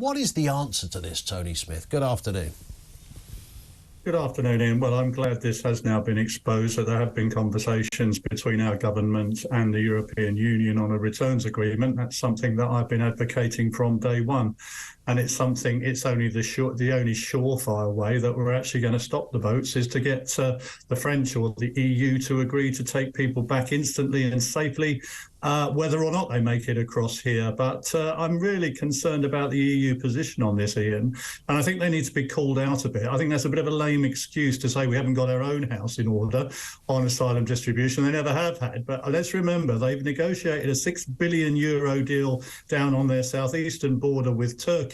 What is the answer to this, Tony Smith? Good afternoon. Good afternoon, Ian. Well, I'm glad this has now been exposed, that there have been conversations between our government and the European Union on a returns agreement. That's something that I've been advocating from day one. And it's only the only surefire way that we're actually going to stop the boats is to get the French or the EU to agree to take people back instantly and safely, whether or not they make it across here. But I'm really concerned about the EU position on this, Ian. And I think they need to be called out a bit. I think that's a bit of a lame excuse to say we haven't got our own house in order on asylum distribution. They never have had. But let's remember, they've negotiated a €6 billion deal down on their southeastern border with Turkey.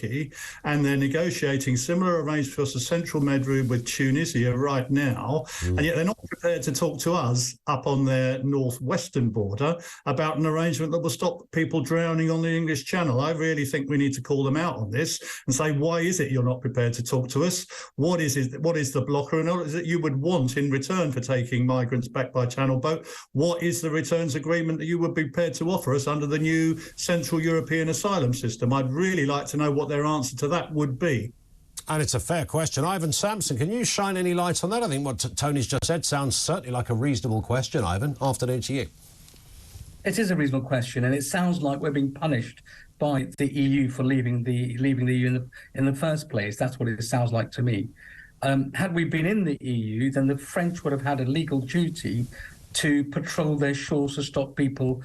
And they're negotiating similar arrangements for the central Mediterranean with Tunisia right now. And yet they're not prepared to talk to us up on their northwestern border about an arrangement that will stop people drowning on the English Channel. I really think we need to call them out on this and say, why is it you're not prepared to talk to us? What is the blocker, and what is it you would want in return for taking migrants back by channel boat? What is the returns agreement that you would be prepared to offer us under the new Central European asylum system? I'd really like to know what their answer to that would be. And it's a fair question. Ivon Sampson, can you shine any light on that? I think what Tony's just said sounds certainly like a reasonable question, Ivon. Afternoon to you. It is a reasonable question, and it sounds like we're being punished by the EU for leaving the EU in the first place. That's what it sounds like to me. Had we been in the EU, then the French would have had a legal duty to patrol their shores to stop people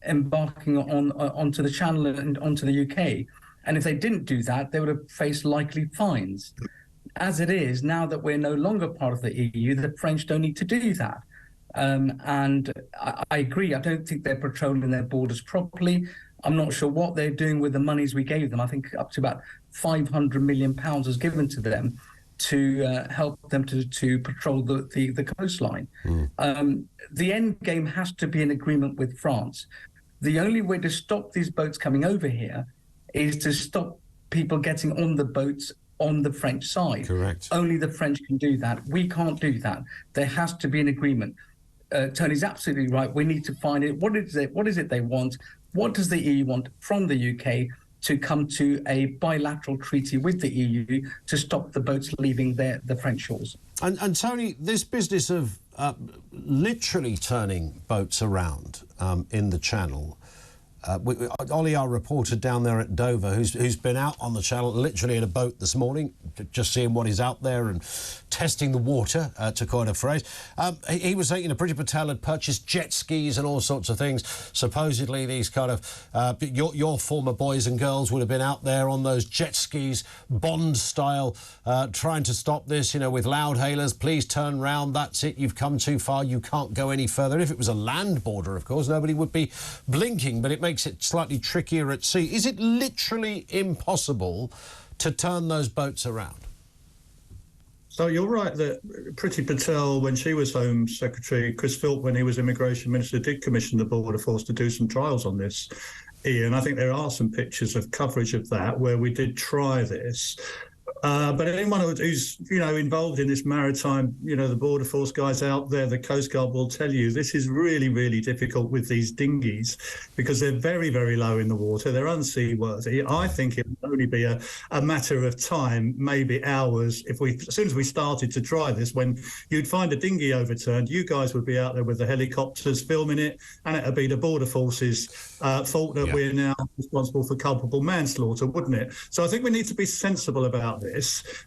embarking onto the Channel and onto the UK. And if they didn't do that, they would have faced likely fines. As it is, now that we're no longer part of the EU, the French don't need to do that. And I agree, I don't think they're patrolling their borders properly. I'm not sure what they're doing with the monies we gave them. I think up to about £500 million was given to them to help them to patrol the coastline. The end game has to be an agreement with France. The only way to stop these boats coming over here is to stop people getting on the boats on the French side. Correct. Only the French can do that. We can't do that. There has to be an agreement. Tony's absolutely right. We need to find it. What is it they want? What does the EU want from the UK to come to a bilateral treaty with the EU to stop the boats leaving the French shores? And Tony, this business of literally turning boats around in the Channel, Ollie, our reporter down there at Dover, who's been out on the Channel, literally in a boat this morning, just seeing what is out there and testing the water, to coin a phrase. He was saying, Priti Patel had purchased jet skis and all sorts of things. Supposedly these kind of, your former boys and girls would have been out there on those jet skis, Bond style, trying to stop this, with loud hailers, please turn round, that's it, you've come too far, you can't go any further. If it was a land border, of course, nobody would be blinking, but it makes it slightly trickier at sea. Is it literally impossible to turn those boats around? So you're right that Priti Patel, when she was Home Secretary, Chris Philp, when he was Immigration Minister, did commission the Border Force to do some trials on this. Ian, I think there are some pictures of coverage of that where we did try this. But anyone who's, involved in this maritime, the Border Force guys out there, the Coast Guard will tell you this is really, really difficult with these dinghies because they're very, very low in the water. They're unseaworthy. I think it would only be a matter of time, maybe hours, as soon as we started to try this, when you'd find a dinghy overturned, you guys would be out there with the helicopters filming it, and it would be the Border Force's fault that we're now responsible for culpable manslaughter, wouldn't it? So I think we need to be sensible about this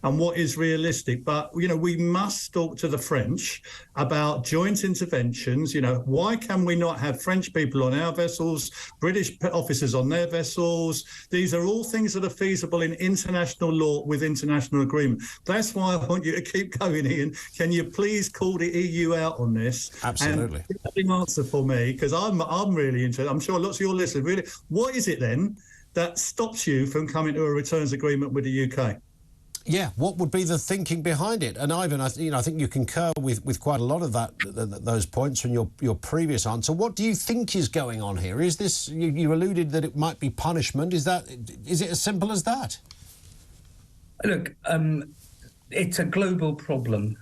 and what is realistic. But, we must talk to the French about joint interventions. Why can we not have French people on our vessels, British officers on their vessels? These are all things that are feasible in international law with international agreement. That's why I want you to keep going, Ian. Can you please call the EU out on this? Absolutely. And get an answer for me, because I'm really interested. I'm sure lots of your listeners really. What is it then that stops you from coming to a returns agreement with the UK? Yeah, what would be the thinking behind it? And Ivon, I think you concur with quite a lot of those points from your previous answer. What do you think is going on here? Is this, you alluded that it might be punishment. Is it as simple as that? Look, it's a global problem,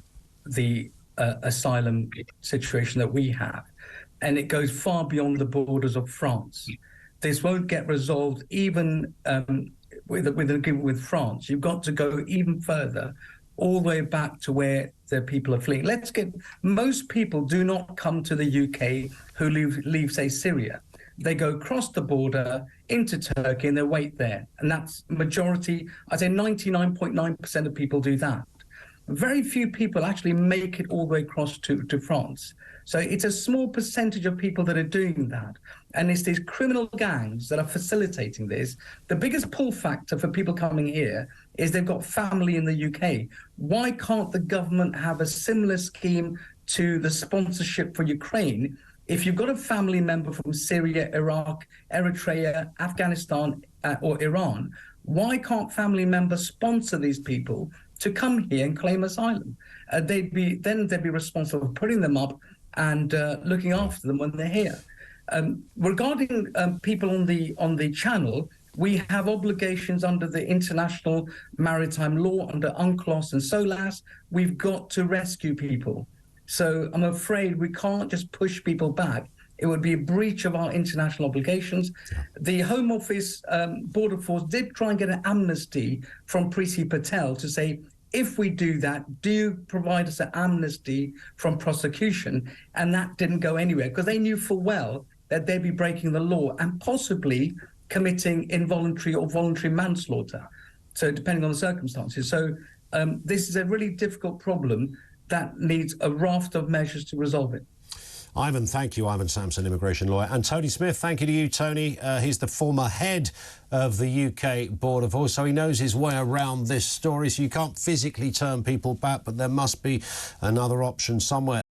the asylum situation that we have, and it goes far beyond the borders of France. This won't get resolved even with an agreement with France. You've got to go even further, all the way back to where the people are fleeing. Most people do not come to the UK who leave, say, Syria. They go across the border into Turkey and they wait there. And that's majority, I'd say 99.9% of people do that. Very few people actually make it all the way across to France. So it's a small percentage of people that are doing that. And it's these criminal gangs that are facilitating this. The biggest pull factor for people coming here is they've got family in the UK. Why can't the government have a similar scheme to the sponsorship for Ukraine? If you've got a family member from Syria, Iraq, Eritrea, Afghanistan, or Iran, why can't family members sponsor these people to come here and claim asylum? They'd be responsible for putting them up and looking after them when they're here. Regarding people on the channel, we have obligations under the international maritime law, under UNCLOS and SOLAS. We've got to rescue people. So I'm afraid we can't just push people back. It would be a breach of our international obligations. The Home Office, Border Force did try and get an amnesty from Priti Patel to say, if we do that, do you provide us an amnesty from prosecution? And that didn't go anywhere because they knew full well that they'd be breaking the law and possibly committing involuntary or voluntary manslaughter. So depending on the circumstances. So this is a really difficult problem that needs a raft of measures to resolve it. Ivon, thank you. Ivon Sampson, immigration lawyer. And Tony Smith, thank you to you, Tony. He's the former head of the UK Border Force, so he knows his way around this story. So you can't physically turn people back, but there must be another option somewhere.